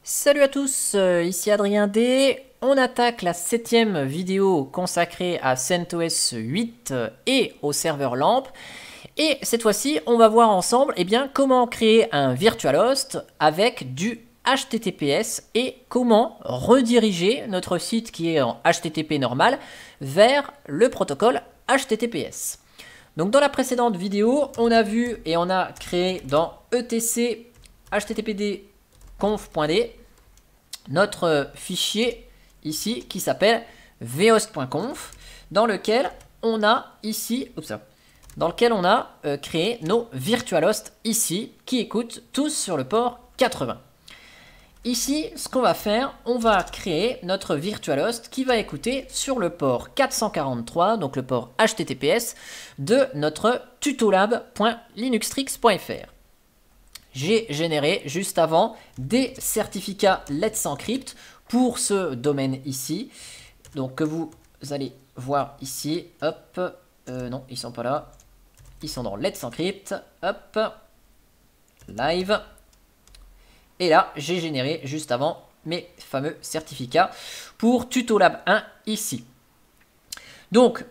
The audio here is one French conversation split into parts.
Salut à tous, ici Adrien D. On attaque la 7e vidéo consacrée à CentOS 8 et au serveur LAMP. Et cette fois-ci, on va voir ensemble comment créer un VirtualHost avec du HTTPS et comment rediriger notre site qui est en HTTP normal vers le protocole HTTPS. Donc dans la précédente vidéo, on a vu et on a créé dans etc httpd conf.d notre fichier ici qui s'appelle vhost.conf dans lequel on a ici créé nos virtualhosts ici qui écoutent tous sur le port 80. Ici, ce qu'on va faire, on va créer notre virtualhost qui va écouter sur le port 443, donc le port HTTPS de notre tutolab.linuxtrix.fr. J'ai généré juste avant des certificats Let's Encrypt pour ce domaine ici. Donc que vous allez voir ici. Hop. Non, ils sont pas là. Ils sont dans Let's Encrypt. Hop. Live. Et là, j'ai généré juste avant mes fameux certificats pour Tutolab 1 ici. Donc,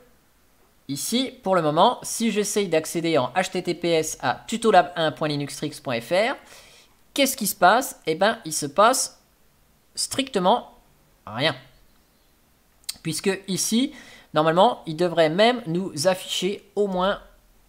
ici, pour le moment, si j'essaye d'accéder en HTTPS à tutolab1.linuxtrix.fr, qu'est-ce qui se passe? Eh bien, il se passe strictement rien. Puisque ici, normalement, il devrait même nous afficher au moins,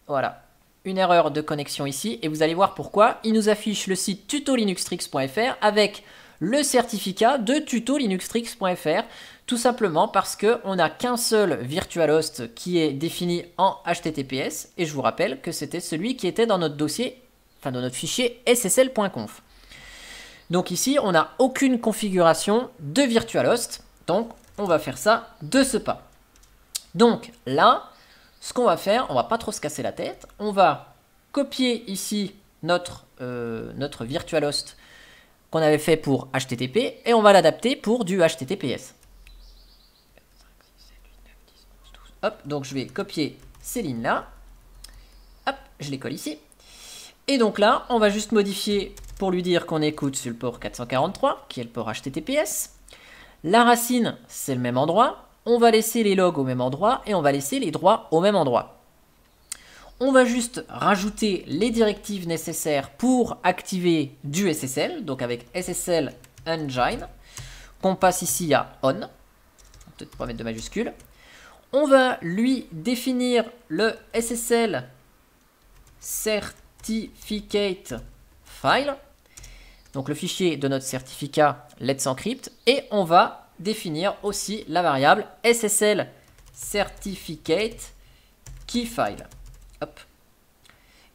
voilà, une erreur de connexion ici. Et vous allez voir pourquoi. Il nous affiche le site tutolinuxtrix.fr avec le certificat de tutolinuxtrix.fr. Tout simplement parce qu'on n'a qu'un seul virtualhost qui est défini en HTTPS. Et je vous rappelle que c'était celui qui était dans notre dossier, enfin dans notre fichier ssl.conf. Donc ici, on n'a aucune configuration de virtualhost. Donc, on va faire ça de ce pas. Donc là, ce qu'on va faire, on va pas trop se casser la tête. On va copier ici notre virtualhost qu'on avait fait pour HTTP et on va l'adapter pour du HTTPS. Hop, donc je vais copier ces lignes-là. Hop, je les colle ici. Et donc là, on va juste modifier pour lui dire qu'on écoute sur le port 443, qui est le port HTTPS. La racine, c'est le même endroit. On va laisser les logs au même endroit et on va laisser les droits au même endroit. On va juste rajouter les directives nécessaires pour activer du SSL, donc avec SSL Engine, qu'on passe ici à On. Peut-être pas mettre de majuscule. On va lui définir le SSL Certificate File, donc le fichier de notre certificat Let's Encrypt, et on va définir aussi la variable SSL Certificate Keyfile. Hop.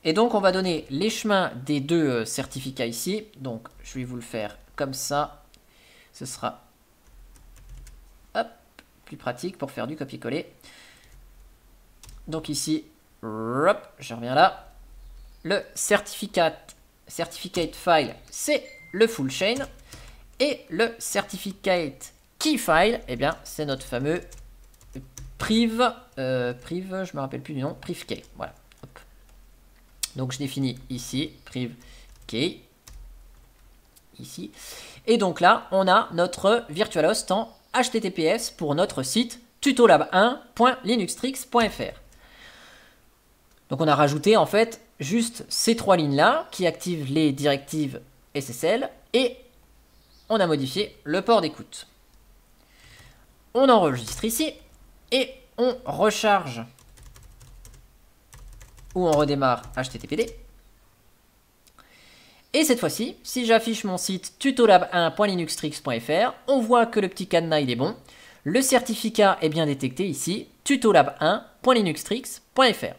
Et donc on va donner les chemins des deux certificats ici. Donc je vais vous le faire comme ça. Ce sera plus pratique pour faire du copier-coller. Donc ici, hop, je reviens là. Le certificate file, c'est le full chain. Et le certificate key file, eh bien, c'est notre fameux priv, je me rappelle plus du nom, priv key. Voilà. Hop. Donc je définis ici priv key. Ici. Et donc là, on a notre virtualhost en HTTPS pour notre site tutolab1.linuxtrix.fr. Donc on a rajouté en fait juste ces trois lignes-là qui activent les directives SSL et on a modifié le port d'écoute. On enregistre ici et on recharge ou on redémarre HTTPD. Et cette fois-ci, si j'affiche mon site tutolab1.linuxtrix.fr, on voit que le petit cadenas il est bon. Le certificat est bien détecté ici, tutolab1.linuxtrix.fr.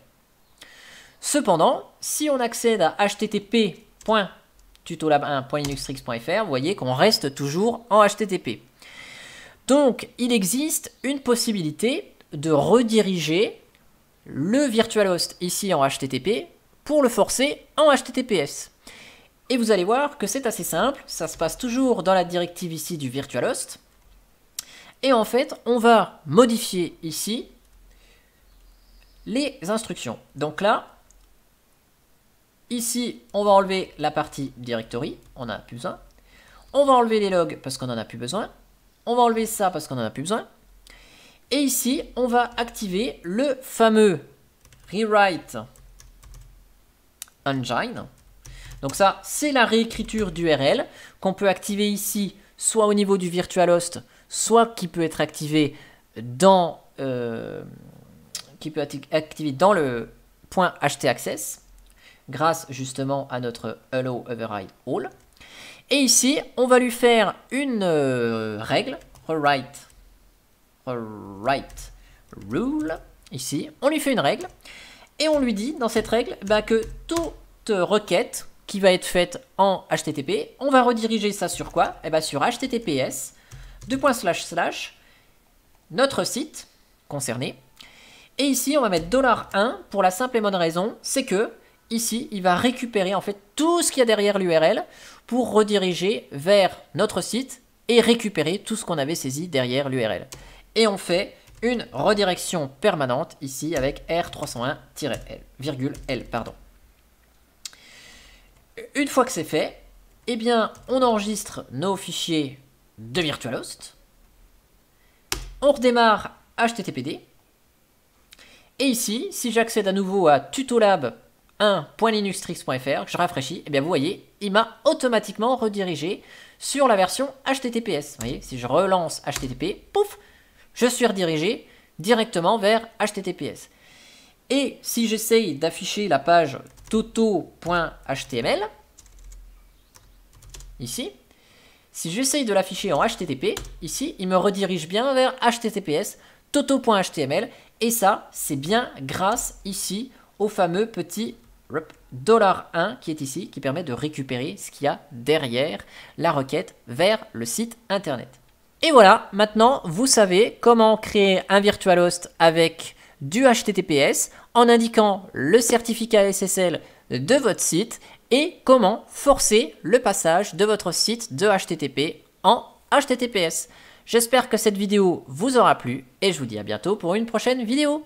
Cependant, si on accède à http://tutolab1.linuxtrix.fr, vous voyez qu'on reste toujours en HTTP. Donc, il existe une possibilité de rediriger le virtualhost ici en HTTP pour le forcer en HTTPS. Et vous allez voir que c'est assez simple, ça se passe toujours dans la directive ici du virtualhost. Et en fait, on va modifier ici les instructions. Donc là, ici, on va enlever la partie directory, on n'a plus besoin. on va enlever les logs parce qu'on n'en a plus besoin. On va enlever ça parce qu'on n'en a plus besoin. Et ici, on va activer le fameux Rewrite Engine. Donc ça, c'est la réécriture d'URL qu'on peut activer ici, soit au niveau du virtualhost, soit qui peut être activé dans, le point htaccess, grâce justement à notre Allow Override All. Et ici, on va lui faire une règle, Rewrite Rule. Ici, on lui fait une règle. Et on lui dit dans cette règle que toute requête qui va être faite en HTTP, on va rediriger ça sur quoi? Sur https notre site concerné. Et ici, on va mettre $1 pour la simple et bonne raison, c'est que ici, il va récupérer en fait tout ce qu'il y a derrière l'URL pour rediriger vers notre site et récupérer tout ce qu'on avait saisi derrière l'URL. Et on fait une redirection permanente ici avec R301-L, pardon. Une fois que c'est fait, eh bien, on enregistre nos fichiers de virtualhost. On redémarre HTTPD. Et ici, si j'accède à nouveau à tutolab1.linuxtricks.fr, que je rafraîchis, eh bien, vous voyez, il m'a automatiquement redirigé sur la version HTTPS. Vous voyez, si je relance HTTP, pouf, je suis redirigé directement vers HTTPS. Et si j'essaye d'afficher la page toto.html, ici, si j'essaye de l'afficher en HTTP, ici, il me redirige bien vers HTTPS, toto.html, et ça, c'est bien grâce ici au fameux petit $1 qui est ici, qui permet de récupérer ce qu'il y a derrière la requête vers le site internet. Et voilà, maintenant, vous savez comment créer un virtualhost avec du HTTPS en indiquant le certificat SSL de votre site et comment forcer le passage de votre site de HTTP en HTTPS. J'espère que cette vidéo vous aura plu et je vous dis à bientôt pour une prochaine vidéo.